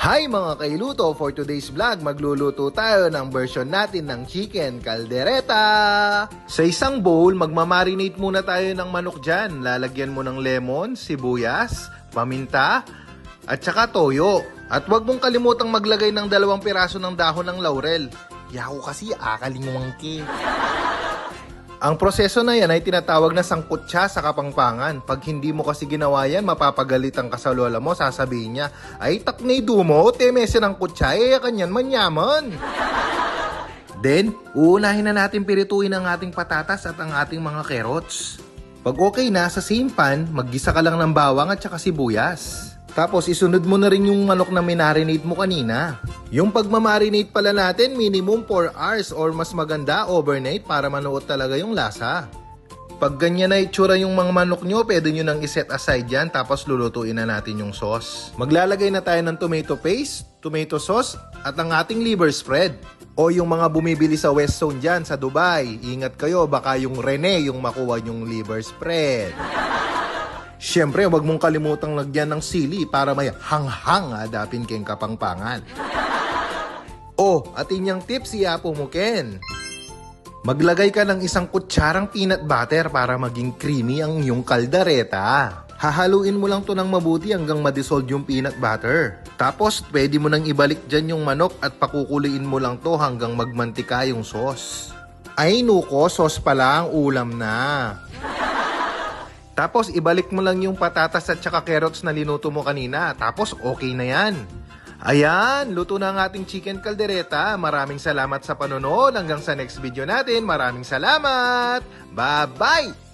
Hi mga kailuto! For today's vlog, magluluto tayo ng version natin ng chicken caldereta. Sa isang bowl, magmamarinate muna tayo ng manok dyan. Lalagyan mo ng lemon, sibuyas, paminta, at saka toyo. At huwag mong kalimutang maglagay ng 2 piraso ng dahon ng laurel. Yaw kasi akalimangki. Ang proseso na yan ay tinatawag na sangkutsa sa Kapampangan. Pag hindi mo kasi ginawa yan, mapapagalitan ka sa lola mo, sasabihin niya, ay taknay dumo, temese ng kutsa, kanyan manyaman. Then, uunahin na natin pirituin ang ating patatas at ang ating mga carrots. Pag okay na, sa same pan, maggisa ka lang ng bawang at saka sibuyas. Tapos isunod mo na rin yung manok na minarinate mo kanina. Yung pagmamarinate pala natin, minimum 4 hours or mas maganda overnight para manuot talaga yung lasa. Pag ganyan na itsura yung mga manok nyo, pwede nyo nang iset aside yan tapos lulutuin na natin yung sauce. Maglalagay na tayo ng tomato paste, tomato sauce at ang ating liver spread. O yung mga bumibili sa West Zone dyan sa Dubai, ingat kayo baka yung Rene yung makuha yung liver spread. Siyempre, wag mong kalimutang lagyan ng sili para may hanghang adapin keng Kapampangan. At inyang tips iapo mo ken. Maglagay ka ng 1 kutsarang peanut butter para maging creamy ang iyong kaldereta. Hahaluin mo lang to ng mabuti hanggang ma-dissolve yung peanut butter. Tapos, pwede mo nang ibalik dyan yung manok at pakukuliin mo lang to hanggang magmantika yung sauce. Ay nuko, sauce pala ang ulam na. Tapos, ibalik mo lang yung patatas at saka carrots na linuto mo kanina. Tapos, okay na yan. Ayan, luto na ang ating chicken caldereta. Maraming salamat sa panonood. Hanggang sa next video natin. Maraming salamat. Bye-bye!